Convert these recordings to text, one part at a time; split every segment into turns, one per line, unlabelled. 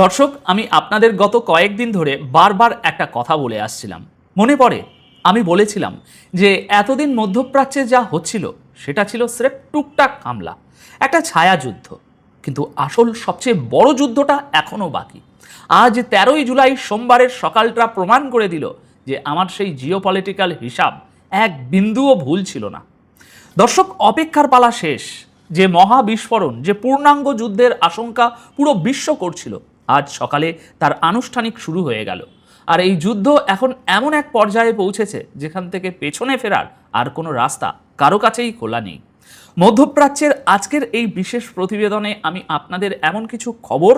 দর্শক, আমি আপনাদের গত কয়েকদিন ধরে বারবার একটা কথা বলে আসছিলাম। মনে পড়ে আমি বলেছিলাম যে এতদিন মধ্যপ্রাচ্যে যা হচ্ছিল সেটা ছিল স্রেফ টুকটাক হামলা, একটা ছায়াযুদ্ধ। কিন্তু আসল সবচেয়ে বড় যুদ্ধটা এখনও বাকি। আজ 13ই জুলাই সোমবারের সকালটা প্রমাণ করে দিল যে আমার সেই জিওপলিটিক্যাল হিসাব এক বিন্দুও ভুল ছিল না। দর্শক, অপেক্ষার পালা শেষ। যে মহা বিস্ফোরণ, যে পূর্ণাঙ্গ যুদ্ধের আশঙ্কা পুরো বিশ্ব করছিল, আজ সকালে তার আনুষ্ঠানিক শুরু হয়ে গেল। আর এই যুদ্ধ এখন এমন এক পর্যায়ে পৌঁছেছে যেখান থেকে পেছনে ফেরার আর কোনো রাস্তা কারো কাছেই খোলা নেই। মধ্যপ্রাচ্যের আজকের এই বিশেষ প্রতিবেদনে আমি আপনাদের এমন কিছু খবর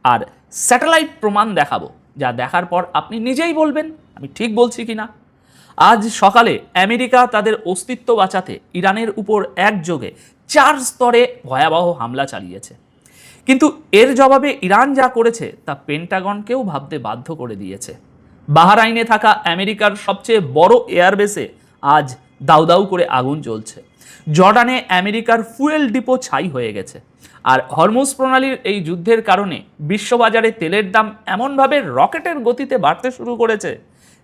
আর স্যাটেলাইট প্রমাণ দেখাবো, যা দেখার পর আপনি নিজেই বলবেন আমি ঠিক বলছি কিনা। আজ সকালে আমেরিকা তাদের অস্তিত্ব বাঁচাতে ইরানের উপর একযোগে 4 স্তরে ভয়াবহ হামলা চালিয়েছে। কিন্তু এর জবাবে ইরান যা করেছে তা পেন্টাগনকেও ভাবতে বাধ্য করে দিয়েছে। বাহরাইনে থাকা আমেরিকার সবচেয়ে বড় এয়ারবেসে আজ দাউ দাউ করে আগুন জ্বলছে। জর্ডানে আমেরিকার ফুয়েল ডিপো ছাই হয়ে গেছে। আর হরমুজ প্রণালীর এই যুদ্ধের কারণে বিশ্ববাজারে তেলের দাম এমনভাবে রকেটের গতিতে বাড়তে শুরু করেছে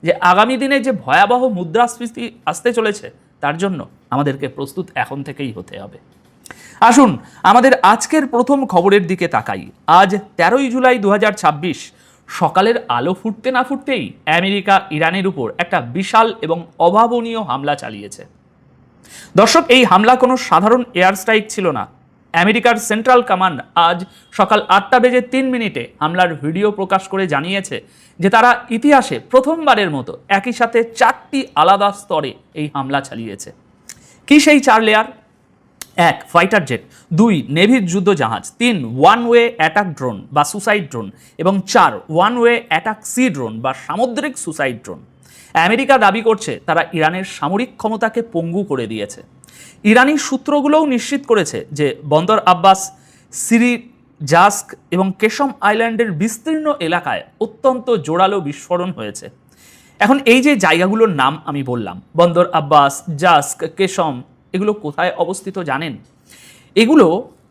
যে আগামী দিনে যে ভয়াবহ মুদ্রাস্ফীতি আসতে চলেছে তার জন্য আমাদেরকে প্রস্তুত এখন থেকেই হতে হবে। আসুন আমাদের আজকের প্রথম খবরের দিকে তাকাই। আজ 13ই জুলাই 2026 সকালের আলো ফুটতে না ফুটতেই আমেরিকা ইরানের উপর একটা বিশাল এবং অভাবনীয় হামলা চালিয়েছে। দর্শক, এই হামলা কোনো সাধারণ এয়ার স্ট্রাইক ছিল না। আমেরিকার সেন্ট্রাল কমান্ড আজ সকাল 8:03 হামলার ভিডিও প্রকাশ করে জানিয়েছে যে তারা ইতিহাসে প্রথমবারের মতো একই সাথে 4টি আলাদা স্তরে এই হামলা চালিয়েছে। কি সেই 4 লেয়ার? 1. Fighter jet, 2. নেভির যুদ্ধ জাহাজ, 3. ওয়ান ওয়ে অ্যাটাক ড্রোন বা সুসাইড ড্রোন এবং 4. One way attack sea drone বা সামুদ্রিক সুসাইড ড্রোন। আমেরিকা দাবি করছে তারা ইরানের সামরিক ক্ষমতাকে পঙ্গু করে দিয়েছে। ইরানি সূত্রগুলোও নিশ্চিত করেছে যে বন্দর আব্বাস, সিরি, জাস্ক এবং কেশম আইল্যান্ডের বিস্তীর্ণ এলাকায় অত্যন্ত জোরালো বিস্ফোরণ হয়েছে। এখন এই যে জায়গাগুলোর নাম আমি বললাম, বন্দর আব্বাস, জাস্ক, কেশম, এগুলো কোথায় অবস্থিত জানেন? এগুলো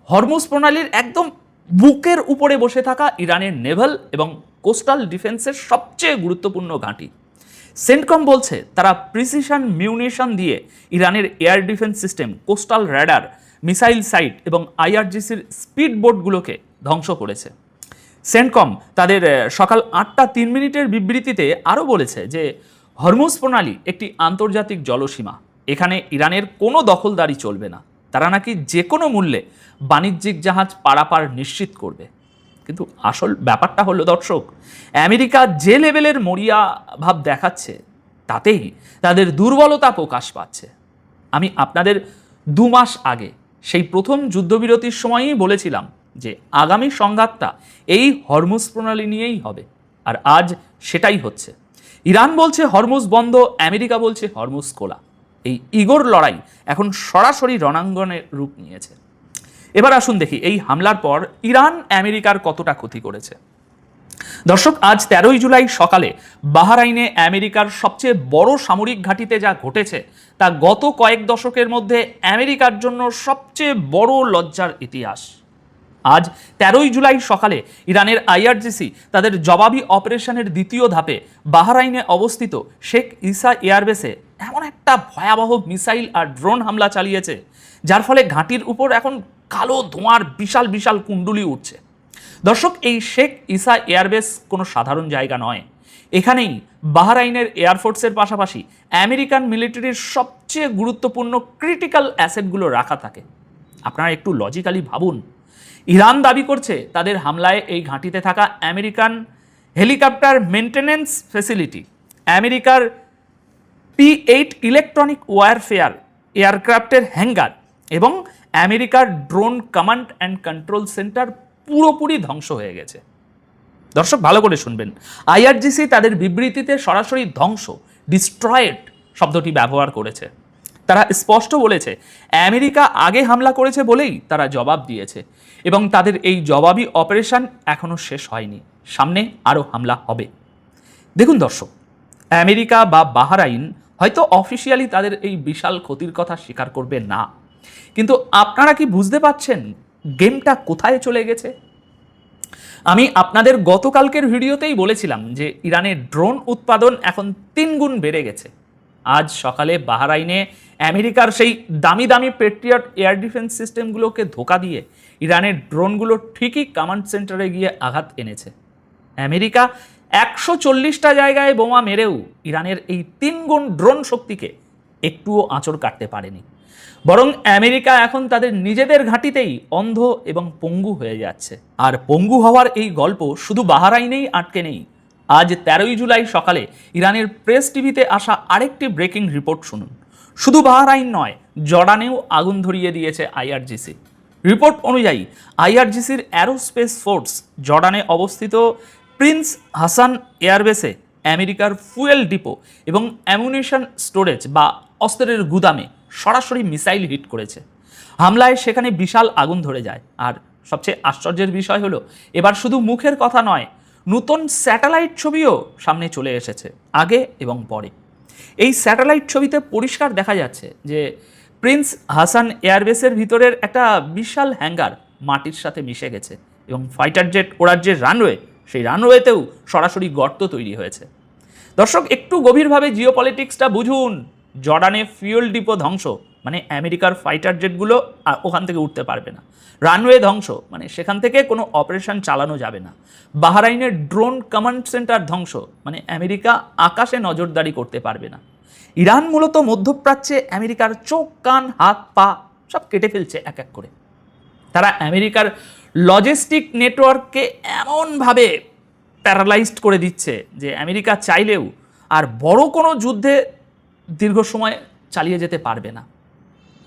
হরমুজ প্রণালীর একদম বুকের উপরে বসে থাকা ইরানের নেভাল এবং কোস্টাল ডিফেন্সের সবচেয়ে গুরুত্বপূর্ণ ঘাঁটি। সেন্টকম বলছে তারা প্রিসিশন মিউনিশন দিয়ে ইরানের air defence system, coastal radar, missile site এবং আইআরজিসির স্পিড বোটগুলোকে ধ্বংস করেছে। সেন্টকম তাদের সকাল 8:03 বিবৃতিতে আরও বলেছে যে হরমুজ প্রণালী একটি আন্তর্জাতিক জলসীমা, এখানে ইরানের কোনো দখলদারি চলবে না। তারা নাকি যে কোনো মূল্যে বাণিজ্যিক জাহাজ পারাপার নিশ্চিত করবে। কিন্তু আসল ব্যাপারটা হলো দর্শক, আমেরিকা যে লেভেলের মরিয়া ভাব দেখাচ্ছে তাতেই তাদের দুর্বলতা প্রকাশ পাচ্ছে। আমি আপনাদের 2 মাস আগে সেই প্রথম যুদ্ধবিরতির সময়ই বলেছিলাম যে আগামী সংঘাতটা এই হরমুজ প্রণালী নিয়েই হবে, আর আজ সেটাই হচ্ছে। ইরান বলছে হরমুজ বন্ধ, আমেরিকা বলছে হরমুজ খোলা। এই ইগোর লড়াই এখন সরাসরি রণাঙ্গনের রূপ নিয়েছে। এবার আসুন দেখি এই হামলার পর ইরান আমেরিকার কতটা ক্ষতি করেছে। দর্শক, আজ 13ই জুলাই সকালে বাহরাইনে আমেরিকার সবচেয়ে বড় সামরিক ঘাঁটিতে যা ঘটেছে তা গত কয়েক দশকের মধ্যে আমেরিকার জন্য সবচেয়ে বড় লজ্জার ইতিহাস। আজ 13ই জুলাই সকালে ইরানের আইআরজিসি তাদের জবাবি অপারেশনের দ্বিতীয় ধাপে বাহরাইনে অবস্থিত শেখ ইসা এয়ারবেসে এমন একটা ভয়াবহ মিসাইল আর ড্রোন হামলা চালিয়েছে যার ফলে ঘাঁটির উপর এখন কালো ধোঁয়ার বিশাল বিশাল কুণ্ডুলি উঠছে। দর্শক, এই শেখ ইসা এয়ারবেস কোনো সাধারণ জায়গা নয়। এখানেই বাহরাইনের এয়ারফোর্সের পাশাপাশি আমেরিকান মিলিটারির সবচেয়ে গুরুত্বপূর্ণ ক্রিটিক্যাল অ্যাসেটগুলো রাখা থাকে। আপনারা একটু লজিক্যালি ভাবুন। ইরান দাবি করছে তাদের হামলায় এই ঘাঁটিতে থাকা আমেরিকান হেলিকপ্টার মেনটেন্যান্স ফ্যাসিলিটি, আমেরিকার P-8 ইলেকট্রনিক ওয়ারফেয়ার এয়ারক্রাফটের হ্যাঙ্গার এবং আমেরিকার drone command and control centre পুরোপুরি ধ্বংস হয়ে গেছে। দর্শক, ভালো করে শুনবেন। আইআরজিসি তাদের বিবৃতিতে সরাসরি ধ্বংস, ডিস্ট্রয়েড শব্দটি ব্যবহার করেছে। তারা স্পষ্ট বলেছে আমেরিকা আগে হামলা করেছে বলেই তারা জবাব দিয়েছে এবং তাদের এই জবাবি অপারেশন এখনও শেষ হয়নি, সামনে আরও হামলা হবে। দেখুন দর্শক, আমেরিকা বা বাহরাইন হয়তো অফিসিয়ালি তাদের এই বিশাল ক্ষতির কথা স্বীকার করবে না, কিন্তু আপনারা কি বুঝতে পারছেন গেমটা কোথায় চলে গেছে? আমি আপনাদের গতকালকের ভিডিওতেই বলেছিলাম যে ইরানের ড্রোন উৎপাদন এখন 3 গুণ বেড়ে গেছে। আজ সকালে বাহরাইনে আমেরিকার সেই দামি দামি পেট্রিয়ট এয়ার ডিফেন্স সিস্টেমগুলোকে ধোঁকা দিয়ে ইরানের ড্রোনগুলো ঠিকই কমান্ড সেন্টারে গিয়ে আঘাত এনেছে। আমেরিকা 140টা জায়গায় বোমা মেরেও ইরানের এই 3 গুণ ড্রোন শক্তিকে একটুও আঁচড় কাটতে পারেনি। বরং আমেরিকা এখন তাদের নিজেদের ঘাঁটিতেই অন্ধ এবং পঙ্গু হয়ে যাচ্ছে। আর পঙ্গু হওয়ার এই গল্প শুধু বাহরাইনেই আটকে নেই। আজ 13ই জুলাই সকালে ইরানের প্রেস টিভিতে আসা আরেকটি ব্রেকিং রিপোর্ট শুনুন। শুধু বাহরাইন নয়, জর্ডানেও আগুন ধরিয়ে দিয়েছে আইআরজিসি। রিপোর্ট অনুযায়ী আইআরজিসির অ্যারোস্পেস ফোর্স জর্ডানে অবস্থিত প্রিন্স হাসান এয়ারবেসে আমেরিকার ফুয়েল ডিপো এবং অ্যামুনিশন স্টোরেজ বা অস্ত্রের গুদামে সরাসরি মিসাইল হিট করেছে। হামলায় সেখানে বিশাল আগুন ধরে যায়। আর সবচেয়ে আশ্চর্যের বিষয় হলো, এবার শুধু মুখের কথা নয়, নতুন স্যাটেলাইট ছবিও সামনে চলে এসেছে, আগে এবং পরে। এই স্যাটেলাইট ছবিতে পরিষ্কার দেখা যাচ্ছে যে প্রিন্স হাসান এয়ারবেসের ভিতরের একটা বিশাল হ্যাঙ্গার মাটির সাথে মিশে গেছে এবং ফাইটার জেট ওড়ার যে রানওয়ে, সেই রানওয়েতেও সরাসরি গর্ত তৈরি হয়েছে। দর্শক, একটু গভীরভাবে জিওপলিটিক্সটা বুঝুন। জর্ডানে ফিউল ডিপো ধ্বংস মানে আমেরিকার ফাইটার জেটগুলো ওখান থেকে উঠতে পারবে না। রানওয়ে ধ্বংস মানে সেখান থেকে কোনো অপারেশন চালানো যাবে না। বাহরাইনের ড্রোন কমান্ড সেন্টার ধ্বংস মানে আমেরিকা আকাশে নজরদারি করতে পারবে না। ইরান মূলত মধ্যপ্রাচ্যে আমেরিকার চোখ, কান, হাত, পা সব কেটে ফেলছে এক এক করে। তারা আমেরিকার লজিস্টিক নেটওয়ার্ককে এমনভাবে প্যারালাইজড করে দিচ্ছে যে আমেরিকা চাইলেও আর বড় কোনো যুদ্ধে দীর্ঘ সময় চালিয়ে যেতে পারবে না।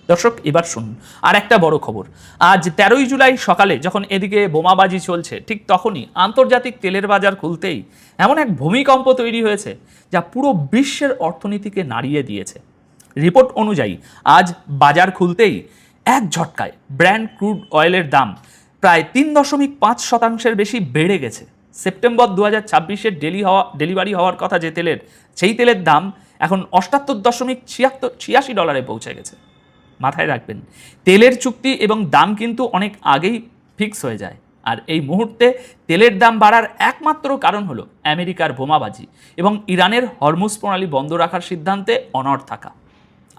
দর্শক, এবার শুনুন আর একটা বড় খবর। আজ 13ই জুলাই সকালে যখন এদিকে বোমাবাজি চলছে, ঠিক তখনই আন্তর্জাতিক তেলের বাজার খুলতেই এমন এক ভূমিকম্প তৈরি হয়েছে যা পুরো বিশ্বের অর্থনীতিকে নাড়িয়ে দিয়েছে। রিপোর্ট অনুযায়ী আজ বাজার খুলতেই এক ঝটকায় ব্র্যান্ড ক্রুড অয়েলের দাম প্রায় 3.5% বেশি বেড়ে গেছে। সেপ্টেম্বর 2026-এর ডেলিভারি হওয়ার কথা যে তেলের, সেই তেলের দাম এখন $78.86 পৌঁছে গেছে। মাথায় রাখবেন, তেলের চুক্তি এবং দাম কিন্তু অনেক আগেই ফিক্স হয়ে যায়। আর এই মুহূর্তে তেলের দাম বাড়ার একমাত্র কারণ হলো আমেরিকার বোমাবাজি এবং ইরানের হরমুজ প্রণালী বন্ধ রাখার সিদ্ধান্তে অনড় থাকা।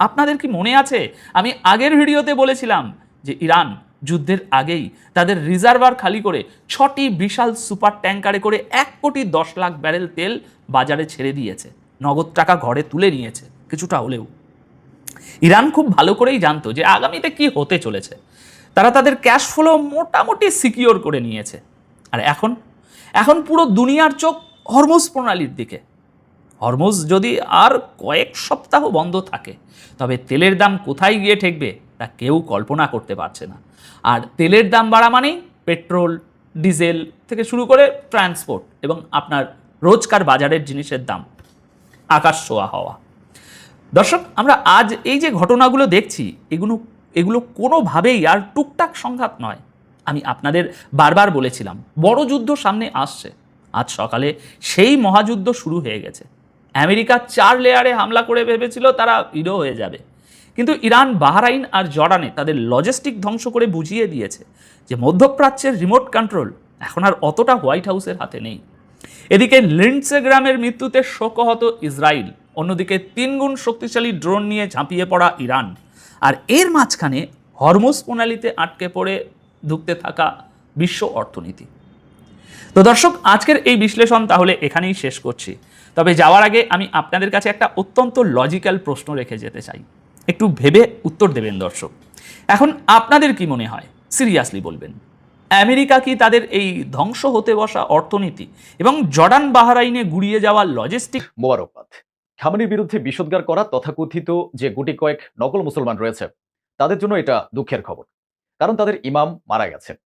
আপনাদের কি মনে আছে, আমি আগের ভিডিওতে বলেছিলাম যে ইরান যুদ্ধের আগেই তাদের রিজার্ভার খালি করে 6টি বিশাল সুপার ট্যাঙ্কারে করে 1,10,00,000 ব্যারেল তেল বাজারে ছেড়ে দিয়েছে, নগদ টাকা ঘরে তুলে নিয়েছে কিছুটা হলেও। ইরান খুব ভালো করেই জানতো যে আগামীতে কি হতে চলেছে। তারা তাদের ক্যাশ ফ্লো মোটামুটি সিকিওর করে নিয়েছে। আর এখন পুরো দুনিয়ার চোখ হরমুজ প্রণালীর দিকে। হরমুজ যদি আর কয়েক সপ্তাহ বন্ধ থাকে, তবে তেলের দাম কোথায় গিয়ে ঠেকবে তা কেউ কল্পনা করতে পারছে না। আর তেলের দাম বাড়া মানেই পেট্রোল, ডিজেল থেকে শুরু করে ট্রান্সপোর্ট এবং আপনার রোজকার বাজারের জিনিসের দাম আকাশ ছোঁয়া হওয়া। দর্শক, আমরা আজ এই যে ঘটনাগুলো দেখছি, এগুলো কোনোভাবেই আর টুকটাক সংঘাত নয়। আমি আপনাদের বারবার বলেছিলাম বড় যুদ্ধ সামনে আসছে। আজ সকালে সেই মহাযুদ্ধ শুরু হয়ে গেছে। আমেরিকা 4 লেয়ারে হামলা করে ভেবেছিল তারা হিরো হয়ে যাবে, কিন্তু ইরান, বাহরাইন আর জর্ডানে তাদের লজিস্টিক ধ্বংস করে বুঝিয়ে দিয়েছে যে মধ্যপ্রাচ্যের রিমোট কন্ট্রোল এখন আর অতটা হোয়াইট হাউসের হাতে নেই। এদিকে লিন্ডসে গ্রামের মৃত্যুতে শোকাহত ইসরায়েল, অন্যদিকে 3 গুণ শক্তিশালী ড্রোন নিয়ে ঝাঁপিয়ে পড়া ইরান, আর এর মাঝখানে হরমুজ প্রণালীতে আটকে পড়ে ধুঁকতে থাকা বিশ্ব অর্থনীতি। তো দর্শক, আজকের এই বিশ্লেষণ তাহলে এখানেই শেষ করছি। তবে যাওয়ার আগে আমি আপনাদের কাছে একটা অত্যন্ত লজিক্যাল প্রশ্ন রেখে যেতে চাই। একটু ভেবে উত্তর দেবেন দর্শক। এখন আপনাদের কি মনে হয়, সিরিয়াসলি বলবেন, আমেরিকা কি তাদের এই ধ্বংস হতে বসা অর্থনীতি এবং জর্ডান বাহরাইনে গুড়িয়ে যাওয়া লজিস্টিক
মোবারকবাদ খামেনির বিরুদ্ধে বিষোদ্গার করা তথাকথিত যে গুটি কয়েক নকল মুসলমান রয়েছে, তাদের জন্য এটা দুঃখের খবর, কারণ তাদের ইমাম মারা গেছেন।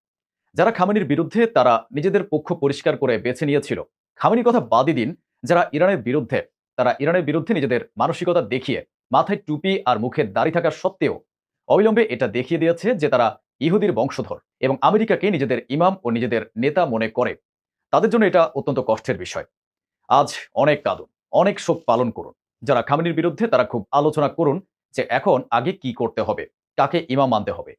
যারা খামেনির বিরুদ্ধে, তারা নিজেদের পক্ষ পরিষ্কার করে বেছে নিয়েছিল। খামেনির কথা বাদই দিন, যারা ইরানের বিরুদ্ধে, তারা ইরানের বিরুদ্ধে নিজেদের মানসিকতা দেখিয়ে মাথায় টুপি আর মুখে দাড়ি থাকা সত্ত্বেও অবিলম্বে এটা দেখিয়ে দিয়েছে যে তারা ইহুদির বংশধর এবং আমেরিকাকে নিজেদের ইমাম ও নিজেদের নেতা মনে করে। তাদের জন্য এটা অত্যন্ত কষ্টের বিষয়। আজ অনেক কাঁদুন, অনেক শোক পালন করুন। যারা খামেনির বিরুদ্ধে, তারা খুব আলোচনা করুন যে এখন আগে কি করতে হবে, কাকে ইমাম মানতে হবে।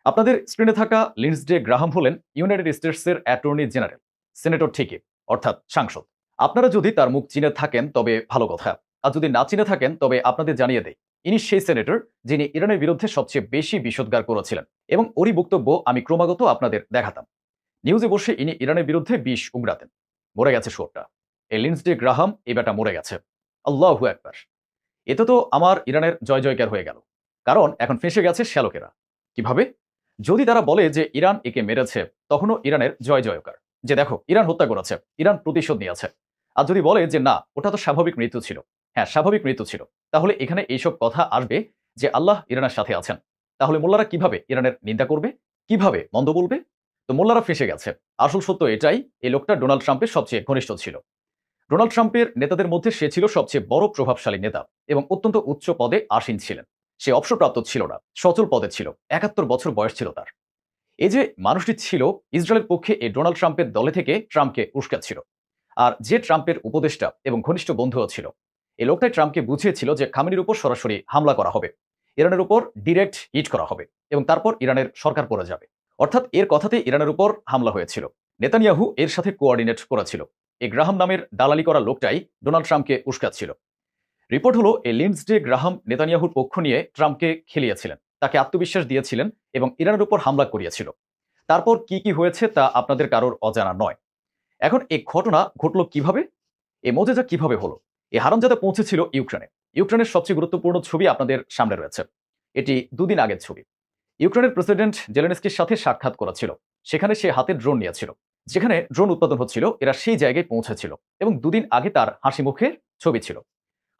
আপনাদের স্ক্রিনে থাকা লিন্ডসে গ্রাহাম হলেন ইউনাইটেড স্টেটসের অ্যাটর্নি জেনারেল, সেনেটর ঠিকই, অর্থাৎ সাংসদ। আপনারা যদি তার মুখ চিনে থাকেন তবে ভালো কথা, আর যদি না চিনে থাকেন তবে আপনাদের জানিয়ে দেই, ইনি সেই সেনেটর যিনি ইরানের বিরুদ্ধে সবচেয়ে বেশি বিষোদ্গার করেছিলেন, এবং ওরই বক্তব্য আমি ক্রমাগত আপনাদের দেখাতাম। নিউজে বসে ইনি ইরানের বিরুদ্ধে বিষ উগড়াতেন। মরে গেছে শুয়োরটা, এই লিন্ডসে গ্রাহাম, এই বেটা মরে গেছে। আল্লাহু আকবার। এতে তো আমার ইরানের জয় জয়কার হয়ে গেল, কারণ এখন ফেঁসে গেছে শ্যালকেরা। কিভাবে? যদি তারা বলে যে ইরান একে মেরেছে, তখনও ইরানের জয় জয়কার, যে দেখো ইরান হত্যা করেছে, ইরান প্রতিশোধ নিয়েছে। আর যদি বলে যে না, ওটা তো স্বাভাবিক মৃত্যু ছিল, হ্যাঁ স্বাভাবিক মৃত্যু ছিল, তাহলে এখানে এইসব কথা আসবে যে আল্লাহ ইরানের সাথে আছেন। তাহলে মোল্লারা কিভাবে ইরানের নিন্দা করবে, কিভাবে মন্দ বলবে? তো মোল্লারা ফেঁসে গেছে। আসল সত্য এটাই, এই লোকটা ডোনাল্ড ট্রাম্পের সবচেয়ে ঘনিষ্ঠ ছিল। ডোনাল্ড ট্রাম্পের নেতাদের মধ্যে সে ছিল সবচেয়ে বড় প্রভাবশালী নেতা এবং অত্যন্ত উচ্চ পদে আসীন ছিলেন। সে অবসরপ্রাপ্ত ছিল না, সচল পদে ছিল, ৭১ বছর বয়স ছিল তার। এই যে মানুষটি ছিল ইসরায়েলের পক্ষে, এই ডোনাল্ড ট্রাম্পের দলে থেকে ট্রাম্পকে উস্কাচ্ছিল। আর যে ট্রাম্পের উপদেষ্টা এবং ঘনিষ্ঠ বন্ধুও ছিল, এই লোকটাই ট্রাম্পকে বুঝিয়েছিল যে খামেনির উপর সরাসরি হামলা করা হবে, ইরানের উপর ডিরেক্ট হিট করা হবে এবং তারপর ইরানের সরকার পড়ে যাবে। অর্থাৎ এর কথাতেই ইরানের উপর হামলা হয়েছিল। নেতানিয়াহু এর সাথে কোঅর্ডিনেট করেছিল। এই গ্রাহাম নামের দালালি করা লোকটাই ডোনাল্ড ট্রাম্পকে উস্কাচ্ছিল। রিপোর্ট হলো এই লিন্ডসে গ্রাহাম নেতানিয়াহুর পক্ষ নিয়ে ট্রাম্পকে খেলিয়েছিলেন, তাকে আত্মবিশ্বাস দিয়েছিলেন এবং ইরানের উপর হামলা করিয়েছিল। তারপর কি কি হয়েছে তা আপনাদের কারোর অজানা নয়। এখন এই ঘটনা ঘটলো কিভাবে, এই মোজেজা কিভাবে হলো? এই হারামজাদা পৌঁছেছিল ইউক্রেনে। ইউক্রেনের সবচেয়ে গুরুত্বপূর্ণ ছবি আপনাদের সামনে রয়েছে। এটি দুদিন আগের ছবি। ইউক্রেনের প্রেসিডেন্ট জেলেনস্কির সাথে সাক্ষাৎ করেছিল। সেখানে সে হাতে ড্রোন নিয়েছিল। যেখানে ড্রোন উৎপাদন হচ্ছিল, এরা সেই জায়গায় পৌঁছেছিল এবং দুদিন আগে তার হাসি মুখের ছবি ছিল।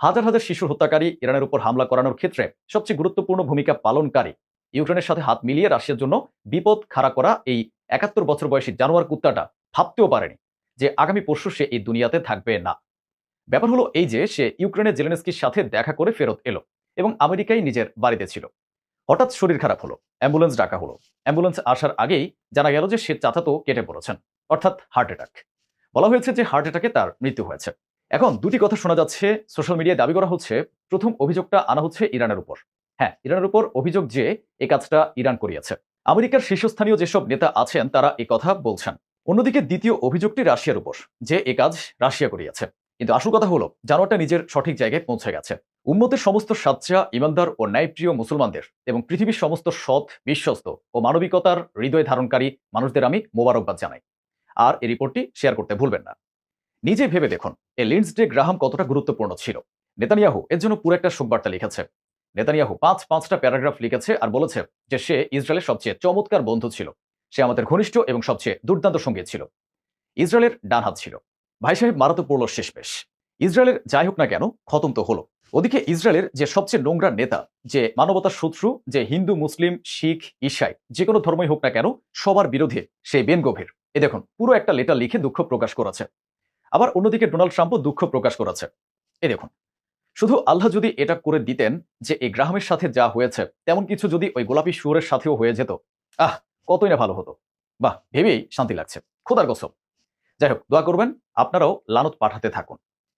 হাজার হাজার শিশুর হত্যাকারী ইরানের উপর হামলা করানোর ক্ষেত্রে সবচেয়ে গুরুত্বপূর্ণ ভূমিকা পালনকারী, ইউক্রেনের সাথে হাত মিলিয়ে রাশিয়ার জন্য বিপদ খাড়া করা এই ৭১ বছর বয়সী জানোয়ার কুত্তাটা ভাবতেও পারেনি যে আগামী পরশু সে এই দুনিয়াতে থাকবে না। ব্যাপার হলো এই যে সে ইউক্রেনের জেলেনস্কির সাথে দেখা করে ফেরত এলো এবং আমেরিকায় নিজের বাড়িতে ছিল। হঠাৎ শরীর খারাপ হলো, অ্যাম্বুলেন্স ডাকা হলো। অ্যাম্বুলেন্স আসার আগেই জানা গেল যে সে চাচাতো কেটে পড়েছেন, অর্থাৎ হার্ট অ্যাটাক। বলা হয়েছে যে হার্ট অ্যাটাকে তার মৃত্যু হয়েছে। এখন দুটি কথা শোনা যাচ্ছে, সোশ্যাল মিডিয়ায় দাবি করা হচ্ছে প্রথম অভিযোগটা আনা হচ্ছে ইরানের উপর। হ্যাঁ, ইরানের উপর অভিযোগ যে এই কাজটা ইরান করিয়েছে। আমেরিকার শীর্ষস্থানীয় যেসব নেতা আছেন তারা এই কথা বলছেন। অন্যদিকে দ্বিতীয় অভিযোগটি রাশিয়ার উপর, যে এ কাজ রাশিয়া করিয়েছে। কিন্তু আসল কথা হলো জানোয়ারটা নিজের সঠিক জায়গায় পৌঁছে গেছে। উম্মতের সমস্ত সাচ্চা, ইমানদার ও ন্যায়প্রিয় মুসলমানদের এবং পৃথিবীর সমস্ত সৎ, বিশ্বস্ত ও মানবিকতার হৃদয় ধারণকারী মানুষদের আমি মোবারকবাদ জানাই। আর এই রিপোর্টটি শেয়ার করতে ভুলবেন না। নিজে ভেবে দেখুন এই লিন্ডসে গ্রাহাম কতটা গুরুত্বপূর্ণ ছিল। নেতানিয়াহু এর জন্য পুরো একটা শোকবার্তা লিখেছে। নেতানিয়াহু পাঁচটা প্যারাগ্রাফ লিখেছে আর বলেছে যে সে ইসরায়েলের সবচেয়ে চমৎকার বন্ধু ছিল, সে আমাদের ঘনিষ্ঠ এবং সবচেয়ে দুর্দান্ত সঙ্গী ছিল, ইসরায়েলের ডান হাত ছিল। ভাই সাহেব মারা তো পড়ল শেষমেশ। ইসরায়েলের যাই হোক না কেন, খতম তো হলো। ওদিকে ইসরায়েলের যে সবচেয়ে নোংরা নেতা, যে মানবতার শত্রু, যে হিন্দু, মুসলিম, শিখ, ঈসাই, যে কোনো ধর্মই হোক না কেন সবার বিরোধী সেই বেন গভীর, এ দেখুন পুরো একটা লেটার লিখে দুঃখ প্রকাশ করেছে। আবার অন্যদিকে ডোনাল্ড ট্রাম্পও দুঃখ প্রকাশ করেছে। এ দেখুন, শুধু আল্লাহ যদি এটা করে দিতেন যে এই গ্রাহামের সাথে যা হয়েছে তেমন কিছু যদি ওই গোলাপী শুয়োরের সাথেও হয়ে যেত, আহ কতই না ভালো হতো। বাহ, ভেবেই শান্তি লাগছে, খোদার কসম। যাই হোক, দোয়া করবেন, আপনারাও লানত পাঠাতে থাকুন।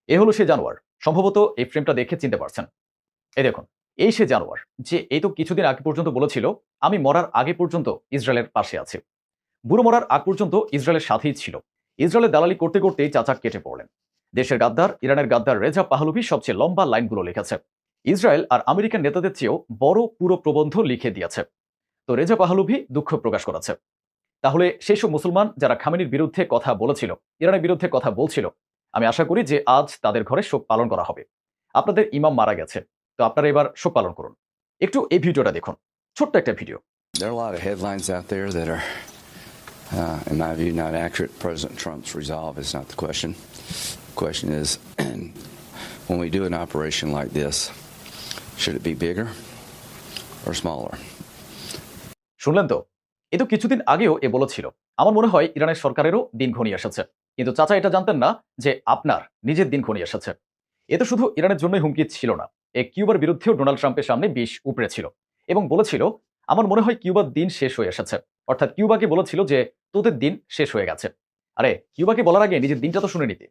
এ হলো সে জানোয়ার, সম্ভবত এই ফ্রেমটা দেখে চিনতে পারছেন। এই দেখুন, এই সে জানোয়ার যে এই তো কিছুদিন আগে পর্যন্ত বলেছিল আমি মরার আগে পর্যন্ত ইসরায়েলের পাশে আছি। বুড়ো মরার আগ পর্যন্ত ইসরায়েলের সাথেই ছিল। ইসরায়েলের দালালি করতে করতেই চাচা কেটে পড়লেন। দেশের গাদ্দার, ইরানের গাদ্দার রেজা পাহলভি সবচেয়ে লম্বা লাইনগুলো লিখেছে। ইসরায়েল আর আমেরিকান নেতাদের চেয়েও বড় পুরো প্রবন্ধ লিখে দিয়েছে। তো রেজা পাহলভি দুঃখ প্রকাশ করেছে। তাহলে সেই সব মুসলমান যারা খামেনির বিরুদ্ধে কথা বলেছিল, ইরানের বিরুদ্ধে কথা বলছিল, আমি আশা করি যে আজ তাদের ঘরে শোক পালন করা হবে। আপনাদের ইমাম মারা গেছে, তো আপনারা এবার শোক পালন করুন। একটু এই ভিডিওটা দেখুন, ছোট্ট একটা video.
There are a lot of headlines out there that are, in my view, not accurate. President Trump's resolve is not the question. The question is, when we do an operation like this, should it be bigger or smaller?
শুনলেন তো, এ তো কিছুদিন আগেও এ বলেছিল। আমার মনে হয় ইরানের সরকারেরও দিন ঘনিয়ে এসেছে, কিন্তু চাচা এটা জানতেন না যে আপনার নিজের দিন ঘনিয়ে এসেছে। এ তো শুধু ইরানের জন্যই হুমকি ছিল না, এ কিউবার বিরুদ্ধেও ডোনাল্ড ট্রাম্পের সামনে বিষ উপড়েছিল এবং বলেছিল আমার মনে হয় কিউবার দিন শেষ হয়ে এসেছে। অর্থাৎ কিউবাকে বলেছিল যে তোদের দিন শেষ হয়ে গেছে। আরে কিউবাকে বলার আগে নিজের দিনটা তো শুনে নিতে।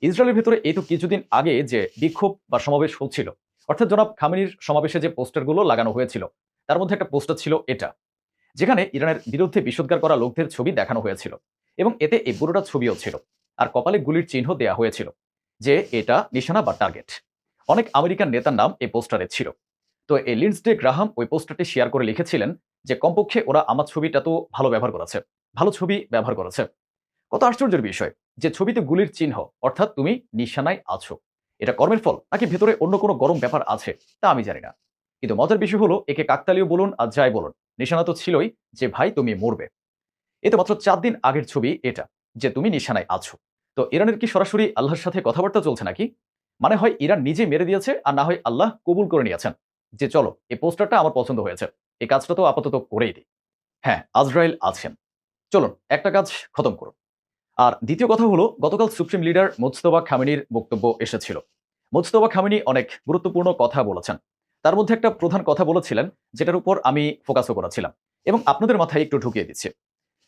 ইসরায়েলের ভেতরে এই তো কিছুদিন আগে যে বিক্ষোভ বা সমাবেশ হচ্ছিল, অর্থাৎ জনাব খামেনির সমাবেশে যে পোস্টারগুলো লাগানো হয়েছিল তার মধ্যে একটা পোস্টার ছিল এটা, যেখানে ইরানের বিরুদ্ধে বিষোদ্গার করা লোকদের ছবি দেখানো হয়েছিল এবং এতে এই বুড়োটার ছবিও ছিল আর কপালে গুলির চিহ্ন দেয়া হয়েছিল যে এটা নিশানা বা টার্গেট। অনেক আমেরিকান নেতার নাম এই পোস্টারে ছিল। তো এই লিন্ডসে গ্রাহাম ওই পোস্টারটি শেয়ার করে লিখেছিলেন যে কমপক্ষে ওরা আমার ছবিটা তো ভালো ব্যবহার করেছে, ভালো ছবি ব্যবহার করেছে। কত আশ্চর্যের বিষয় যে ছবিতে গুলির চিহ্ন, অর্থাৎ তুমি নিশানায় আছো। এটা কর্মের ফল নাকি ভেতরে অন্য কোনো গরম ব্যাপার আছে তা আমি জানি না, কিন্তু মজার বিষয় হলো একে কাকতালীয় বলুন আর যাই বলুন, নিশানা তো ছিলই যে ভাই তুমি মরবে। এতে মাত্র 4 দিন আগের ছবি এটা, যে তুমি নিশানায় আছো। তো ইরানের কি সরাসরি আল্লাহর সাথে কথাবার্তা চলছে নাকি? মানে হয় ইরান নিজে মেরে দিয়েছে আর না হয় আল্লাহ কবুল করে নিয়েছেন যে চলো এই পোস্টারটা আমার পছন্দ হয়েছে, এই কাজটা তো আপাতত করেই দিই। হ্যাঁ, আজরাইল আছেন, চলুন একটা কাজ খতম করুন। আর দ্বিতীয় কথা হলো, গতকাল সুপ্রিম লিডার মুজতবা খামেনির বক্তব্য এসেছিল। মুজতবা খামেনি অনেক গুরুত্বপূর্ণ কথা বলেছেন। তার মধ্যে একটা প্রধান কথা বলেছিলেন যেটার উপর আমি ফোকাসও করেছিলাম এবং আপনাদের মাথায় একটু ঢুকিয়ে দিচ্ছি।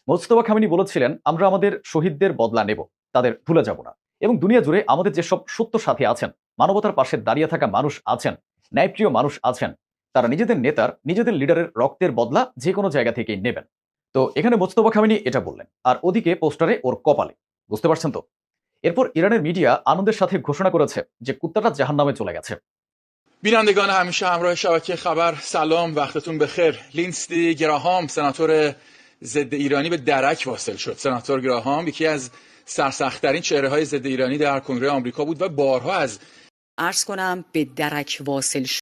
মুজতবা খামেনি বলেছিলেন আমরা আমাদের শহীদদের বদলা নেব, তাদের ভুলে যাব না, এবং দুনিয়া জুড়ে আমাদের যেসব সত্য সাথী আছেন, মানবতার পাশে দাঁড়িয়ে থাকা মানুষ আছেন, ন্যায়প্রিয় মানুষ আছেন, তারা নিজেদের নেতার, নিজেদের লিডারের রক্তের বদলা যে কোনো জায়গা থেকেই নেবেন। তো এখানে মুজতবা খামেনি এটা বললেন, আর ওদিকে পোস্টারে ওর কপালে, বুঝতে পারছেন তো? এরপর ইরানের মিডিয়া আনন্দের সাথে ঘোষণা করেছে যে কুত্তাটা জাহান্নামে চলে গেছে।
بینندگان همیشه همراه شبکه خبر، سلام، وقتتون بخیر. لیندسی گراهام سناتور ضد ایرانی به درک واصل شد. سناتور گراهام یکی از سرسخت‌ترین چهره‌های ضد ایرانی در کنگره آمریکا بود و بارها از
عرض کنم به درک واصل شد.